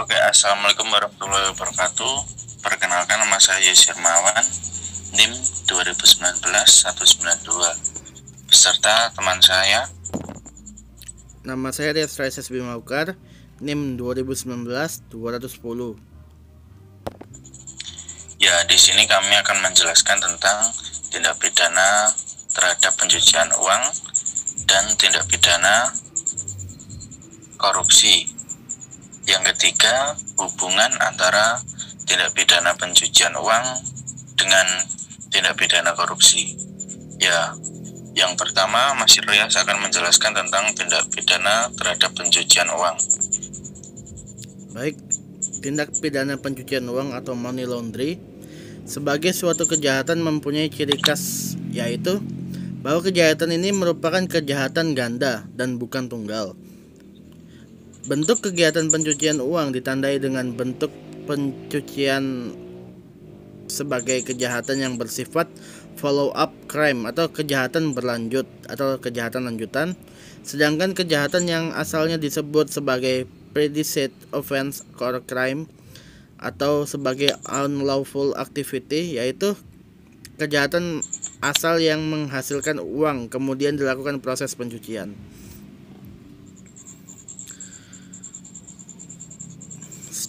Oke, assalamualaikum warahmatullahi wabarakatuh. Perkenalkan, nama saya Yusir Mawan, NIM 2019-192. Beserta teman saya. Nama saya Rias Raises Bimaukar, NIM 2019-210. Ya, di sini kami akan menjelaskan tentang tindak pidana terhadap pencucian uang dan tindak pidana korupsi. Yang ketiga, hubungan antara tindak pidana pencucian uang dengan tindak pidana korupsi. Ya, yang pertama, Mas Rias akan menjelaskan tentang tindak pidana terhadap pencucian uang. Baik, tindak pidana pencucian uang atau money laundry sebagai suatu kejahatan mempunyai ciri khas, yaitu bahwa kejahatan ini merupakan kejahatan ganda dan bukan tunggal. Bentuk kegiatan pencucian uang ditandai dengan bentuk pencucian sebagai kejahatan yang bersifat follow up crime atau kejahatan berlanjut atau kejahatan lanjutan, sedangkan kejahatan yang asalnya disebut sebagai predicate offense or crime atau sebagai unlawful activity, yaitu kejahatan asal yang menghasilkan uang kemudian dilakukan proses pencucian.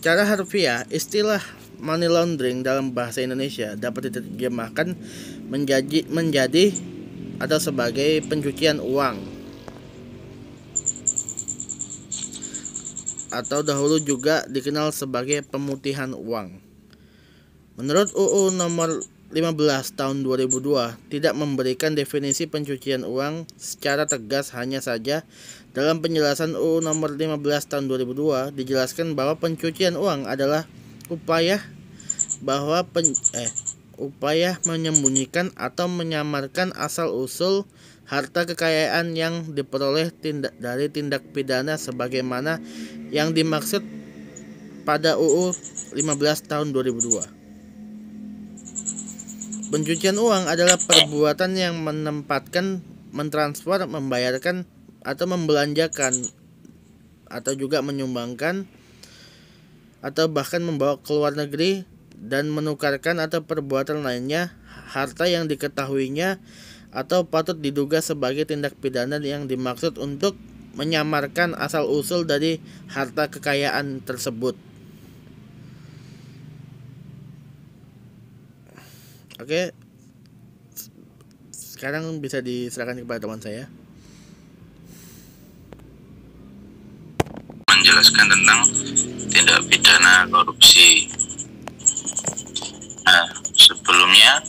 Secara harfiah, istilah money laundering dalam bahasa Indonesia dapat diterjemahkan menjadi atau sebagai pencucian uang, atau dahulu juga dikenal sebagai pemutihan uang. Menurut UU nomor 15 tahun 2002 tidak memberikan definisi pencucian uang secara tegas, hanya saja dalam penjelasan UU nomor 15 tahun 2002 dijelaskan bahwa pencucian uang adalah upaya menyembunyikan atau menyamarkan asal-usul harta kekayaan yang diperoleh dari tindak pidana sebagaimana yang dimaksud pada UU 15 tahun 2002. Pencucian uang adalah perbuatan yang menempatkan, mentransfer, membayarkan atau membelanjakan atau juga menyumbangkan atau bahkan membawa ke luar negeri dan menukarkan atau perbuatan lainnya harta yang diketahuinya atau patut diduga sebagai tindak pidana yang dimaksud untuk menyamarkan asal-usul dari harta kekayaan tersebut. Oke, sekarang bisa diserahkan kepada teman saya. Menjelaskan tentang tindak pidana korupsi. Nah, sebelumnya,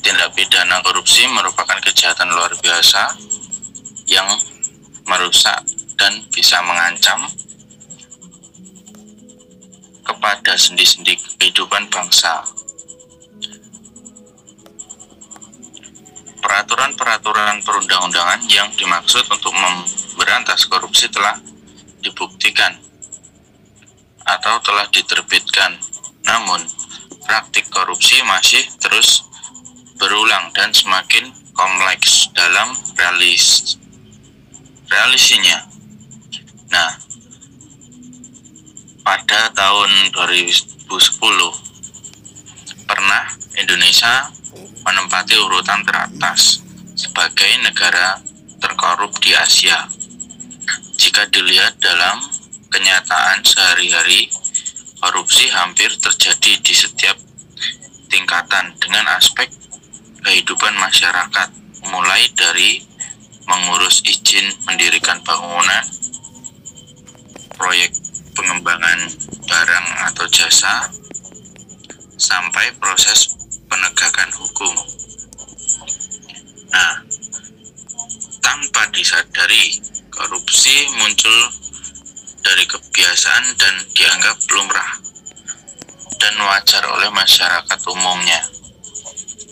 tindak pidana korupsi merupakan kejahatan luar biasa yang merusak dan bisa mengancam kepada sendi-sendi kehidupan bangsa. Peraturan-peraturan perundang-undangan yang dimaksud untuk memberantas korupsi telah dibuktikan atau telah diterbitkan. Namun, praktik korupsi masih terus berulang dan semakin kompleks dalam realisinya. Nah, pada tahun 2010 pernah Indonesia menempati urutan teratas sebagai negara terkorup di Asia. Jika dilihat dalam kenyataan sehari-hari, korupsi hampir terjadi di setiap tingkatan dengan aspek kehidupan masyarakat, mulai dari mengurus izin mendirikan bangunan, proyek pengembangan barang atau jasa, sampai proses penegakan hukum. Nah, tanpa disadari, korupsi muncul dari kebiasaan dan dianggap lumrah dan wajar oleh masyarakat umumnya,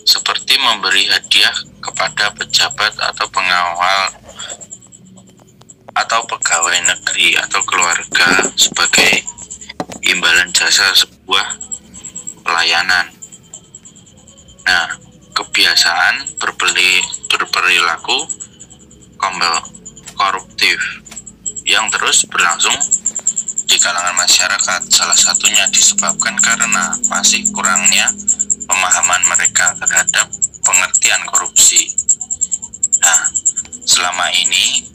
seperti memberi hadiah kepada pejabat atau pengawal atau pegawai negeri atau keluarga sebagai imbalan jasa sebuah pelayanan. Nah, kebiasaan berperilaku koruptif yang terus berlangsung di kalangan masyarakat. Salah satunya disebabkan karena masih kurangnya pemahaman mereka terhadap pengertian korupsi. Nah, selama ini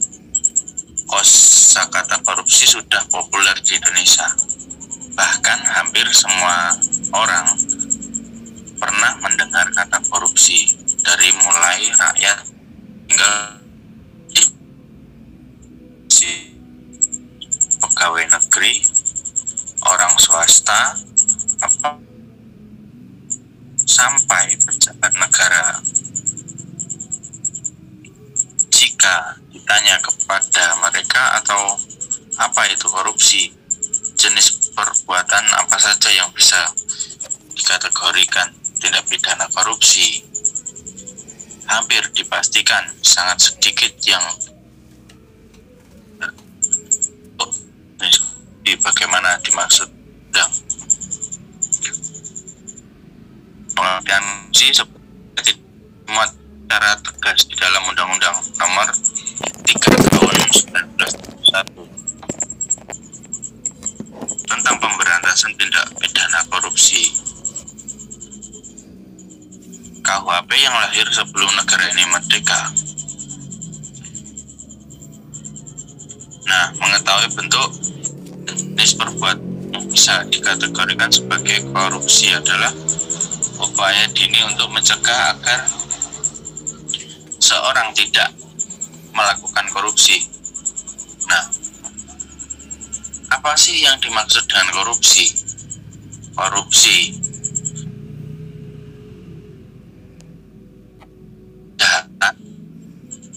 kosakata korupsi sudah populer di Indonesia. Bahkan hampir semua orang pernah mendengar kata korupsi, dari mulai rakyat hingga pegawai negeri, orang swasta, sampai pejabat negara. Jika ditanya kepada mereka atau apa itu korupsi, jenis perbuatan apa saja yang bisa dikategorikan tindak pidana korupsi, hampir dipastikan sangat sedikit yang bagaimana dimaksud dan pengertian korupsi seperti secara tegas di dalam Undang-Undang Nomor 3 Tahun 1991 tentang pemberantasan tindak pidana korupsi. KUHP yang lahir sebelum negara ini merdeka. Nah, mengetahui bentuk jenis perbuatan yang bisa dikategorikan sebagai korupsi adalah upaya dini untuk mencegah agar seorang tidak melakukan korupsi. Nah, apa sih yang dimaksud dengan korupsi? Korupsi kejahatan,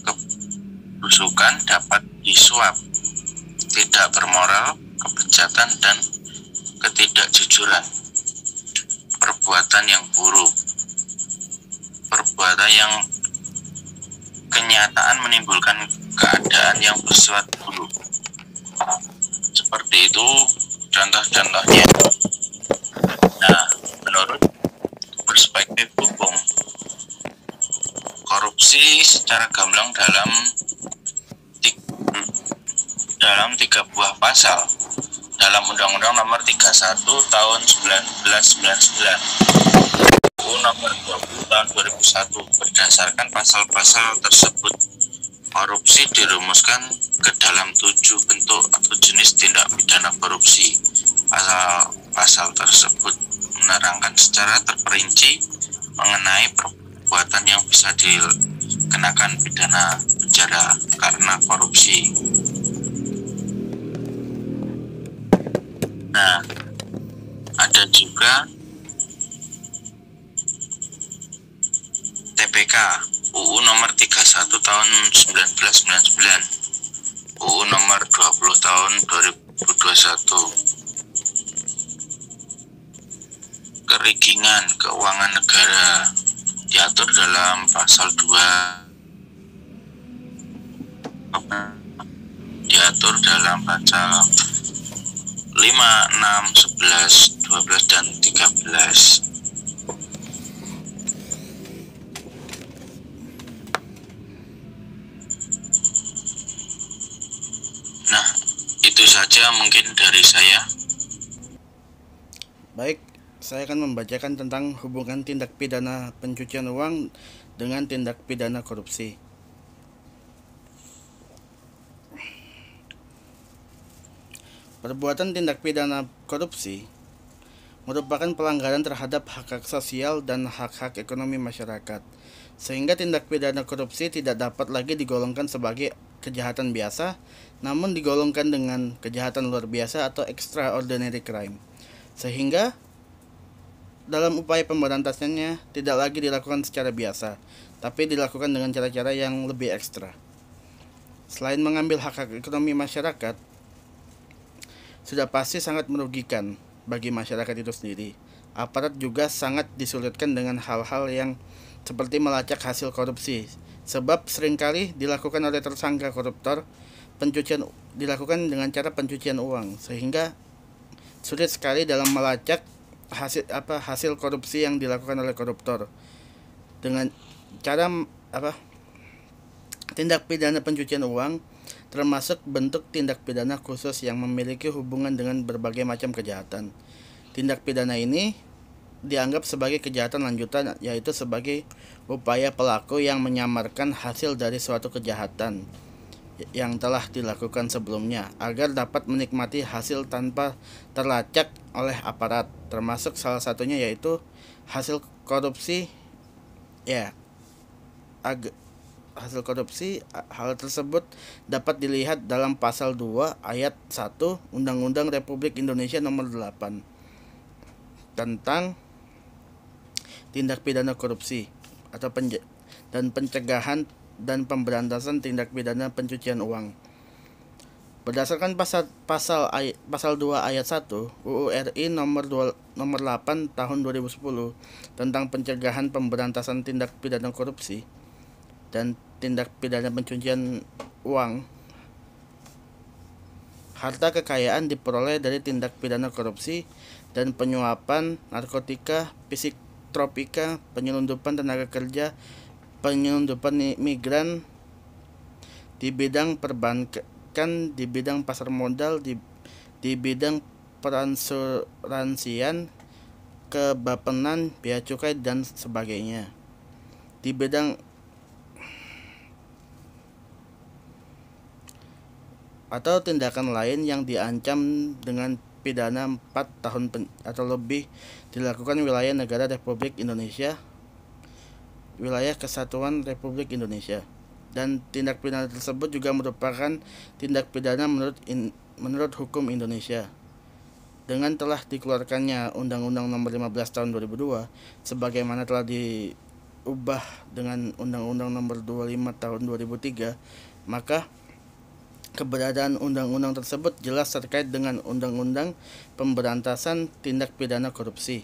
kebusukan dapat disuap, tidak bermoral, kebejatan, dan ketidakjujuran, perbuatan yang buruk, perbuatan yang kenyataan menimbulkan keadaan yang bersifat buruk. Seperti itu contoh-contohnya. Nah, menurut perspektif hukum, korupsi secara gamblang dalam 3 buah pasal dalam Undang-Undang Nomor 31 Tahun 1999, UU Nomor 20 Tahun 2001. Berdasarkan pasal-pasal tersebut, korupsi dirumuskan ke dalam 7 bentuk atau jenis tindak pidana korupsi. Pasal tersebut menerangkan secara terperinci mengenai perbuatan yang bisa dikenakan pidana penjara karena korupsi. Nah, ada juga TPK, UU Nomor 31 Tahun 1999, UU Nomor 20 Tahun 2021. Kerigingan keuangan negara diatur dalam pasal 2, diatur dalam pasal 5, 6, 11, 12, dan 13. Nah, itu saja mungkin dari saya. Baik, saya akan membacakan tentang hubungan tindak pidana pencucian uang dengan tindak pidana korupsi. Perbuatan tindak pidana korupsi merupakan pelanggaran terhadap hak-hak sosial dan hak-hak ekonomi masyarakat, sehingga tindak pidana korupsi tidak dapat lagi digolongkan sebagai kejahatan biasa, namun digolongkan dengan kejahatan luar biasa atau extraordinary crime, sehingga dalam upaya pemberantasannya tidak lagi dilakukan secara biasa, tapi dilakukan dengan cara-cara yang lebih ekstra. Selain mengambil hak-hak ekonomi masyarakat, sudah pasti sangat merugikan bagi masyarakat itu sendiri. Aparat juga sangat disulitkan dengan hal-hal yang seperti melacak hasil korupsi, sebab seringkali dilakukan oleh tersangka koruptor, dilakukan dengan cara pencucian uang, sehingga sulit sekali dalam melacak hasil korupsi yang dilakukan oleh koruptor. Dengan cara tindak pidana pencucian uang termasuk bentuk tindak pidana khusus yang memiliki hubungan dengan berbagai macam kejahatan. Tindak pidana ini dianggap sebagai kejahatan lanjutan, yaitu sebagai upaya pelaku yang menyamarkan hasil dari suatu kejahatan yang telah dilakukan sebelumnya agar dapat menikmati hasil tanpa terlacak oleh aparat, termasuk salah satunya yaitu hasil korupsi. Hasil korupsi. Hal tersebut dapat dilihat dalam pasal 2 ayat 1 Undang-Undang Republik Indonesia Nomor 8 tentang tindak pidana korupsi atau dan pencegahan dan pemberantasan tindak pidana pencucian uang. Berdasarkan pasal 2 ayat 1 UU RI nomor 8 tahun 2010 tentang pencegahan pemberantasan tindak pidana korupsi dan tindak pidana pencucian uang, harta kekayaan diperoleh dari tindak pidana korupsi dan penyuapan, narkotika, psikotropika, penyelundupan tenaga kerja, penyelundupan migran, di bidang perbankan, di bidang pasar modal, di bidang peransuransian, kebapenan, bea cukai, dan sebagainya. Di bidang atau tindakan lain yang diancam dengan pidana 4 tahun atau lebih dilakukan wilayah negara Republik Indonesia, wilayah kesatuan Republik Indonesia, dan tindak pidana tersebut juga merupakan tindak pidana menurut hukum Indonesia. Dengan telah dikeluarkannya Undang-Undang Nomor 15 Tahun 2002 sebagaimana telah diubah dengan Undang-Undang Nomor 25 Tahun 2003, maka keberadaan undang-undang tersebut jelas terkait dengan Undang-Undang Pemberantasan Tindak Pidana Korupsi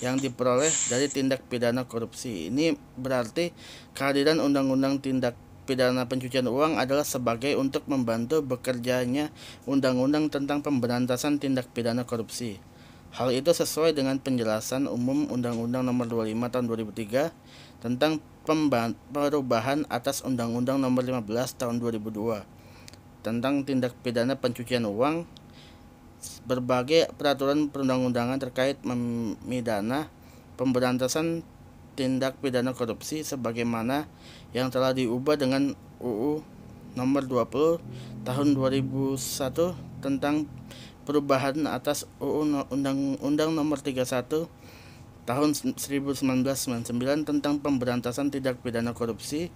yang diperoleh dari tindak pidana korupsi. Ini berarti kehadiran Undang-Undang Tindak Pidana Pencucian Uang adalah sebagai untuk membantu bekerjanya Undang-Undang tentang Pemberantasan Tindak Pidana Korupsi. Hal itu sesuai dengan penjelasan umum Undang-Undang Nomor 25 Tahun 2003 tentang perubahan atas Undang-Undang Nomor 15 Tahun 2002 tentang tindak pidana pencucian uang. Berbagai peraturan perundang-undangan terkait memidana pemberantasan tindak pidana korupsi sebagaimana yang telah diubah dengan UU Nomor 20 Tahun 2001 tentang perubahan atas UU Undang-Undang Nomor 31 Tahun 1999 tentang pemberantasan tindak pidana korupsi,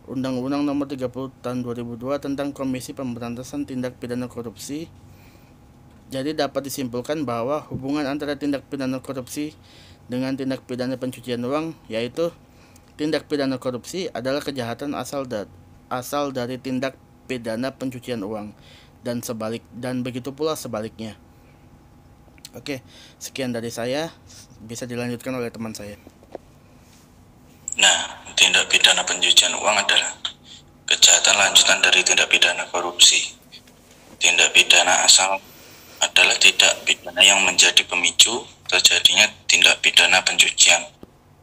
Undang-Undang Nomor 30 Tahun 2002 tentang Komisi Pemberantasan Tindak Pidana Korupsi. Jadi dapat disimpulkan bahwa hubungan antara tindak pidana korupsi dengan tindak pidana pencucian uang, yaitu tindak pidana korupsi adalah kejahatan asal dari tindak pidana pencucian uang dan begitu pula sebaliknya. Oke, sekian dari saya, bisa dilanjutkan oleh teman saya. Nah, tindak pidana pencucian uang adalah kejahatan lanjutan dari tindak pidana korupsi. Tindak pidana asal adalah tindak pidana yang menjadi pemicu terjadinya tindak pidana pencucian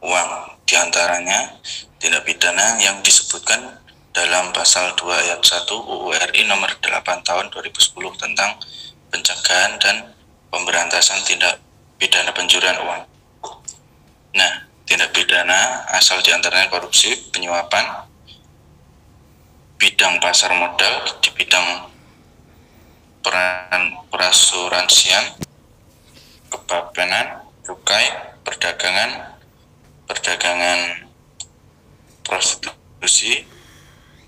uang. Di antaranya tindak pidana yang disebutkan dalam pasal 2 ayat 1 UU RI nomor 8 tahun 2010 tentang pencegahan dan pemberantasan tindak pidana pencurian uang. Nah, tindak pidana asal diantaranya korupsi, penyuapan, bidang pasar modal, di bidang perasuransian, kebapenan, cukai, perdagangan prostitusi,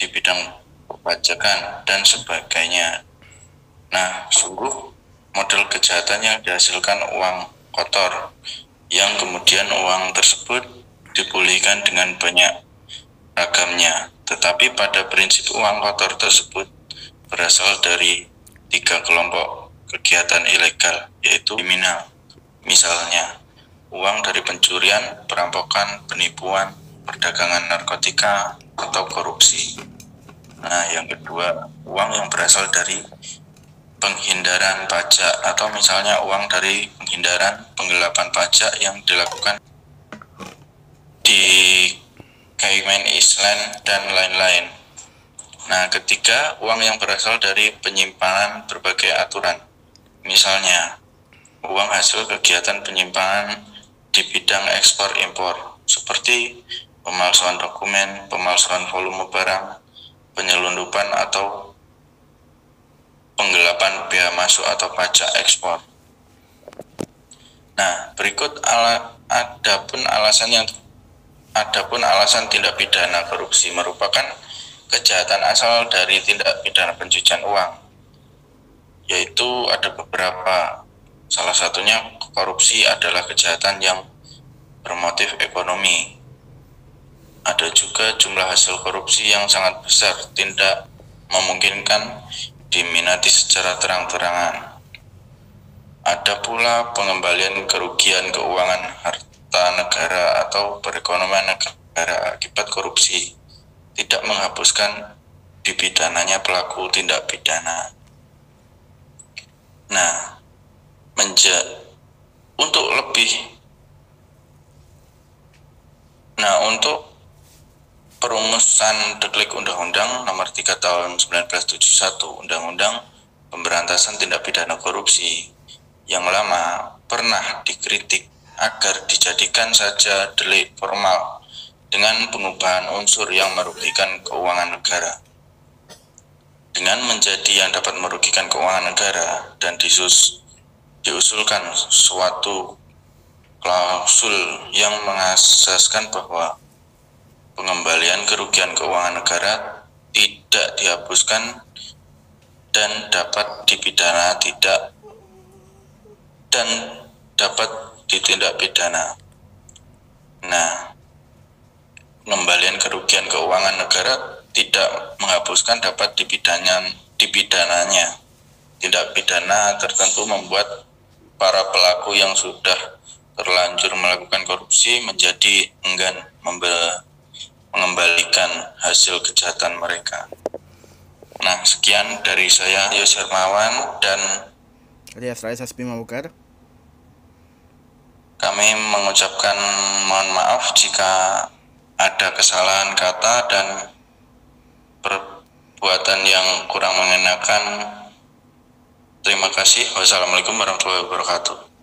di bidang perpajakan, dan sebagainya. Nah, sungguh model kejahatan yang dihasilkan uang kotor, yang kemudian uang tersebut dipulihkan dengan banyak ragamnya. Tetapi pada prinsip uang kotor tersebut berasal dari 3 kelompok kegiatan ilegal, yaitu kriminal. Misalnya, uang dari pencurian, perampokan, penipuan, perdagangan narkotika, atau korupsi. Nah, yang kedua, uang yang berasal dari penghindaran pajak, atau misalnya uang dari penghindaran penggelapan pajak yang dilakukan di Cayman Island, dan lain-lain. Nah, ketiga, uang yang berasal dari penyimpangan berbagai aturan. Misalnya, uang hasil kegiatan penyimpangan di bidang ekspor-impor, seperti pemalsuan dokumen, pemalsuan volume barang, penyelundupan atau penggelapan bea masuk atau pajak ekspor. Nah, berikut adapun alasan tindak pidana korupsi merupakan kejahatan asal dari tindak pidana pencucian uang, yaitu ada beberapa. Salah satunya, korupsi adalah kejahatan yang bermotif ekonomi. Ada juga jumlah hasil korupsi yang sangat besar, tidak memungkinkan diminati secara terang-terangan. Ada pula pengembalian kerugian keuangan harta negara atau perekonomian negara akibat korupsi, tidak menghapuskan dipidananya pelaku tindak pidana. Nah, untuk perumusan Deklik Undang-Undang Nomor 3 Tahun 1971, Undang-Undang Pemberantasan Tindak Pidana Korupsi yang lama pernah dikritik agar dijadikan saja delik formal dengan pengubahan unsur yang merugikan keuangan negara. Dengan menjadi yang dapat merugikan keuangan negara dan diusulkan suatu klausul yang mengasaskan bahwa pengembalian kerugian keuangan negara tidak dihapuskan dan dapat dipidana dan dapat ditindak pidana. Nah, pengembalian kerugian keuangan negara tidak menghapuskan dapat dipidananya. Tindak pidana tertentu membuat para pelaku yang sudah terlanjur melakukan korupsi menjadi enggan mengembalikan hasil kejahatan mereka. Nah, sekian dari saya, Yos Hermawan, dan alias Rais Hasbi Mawukar. Kami mengucapkan mohon maaf jika ada kesalahan kata dan perbuatan yang kurang mengenakan. Terima kasih. Wassalamualaikum warahmatullahi wabarakatuh.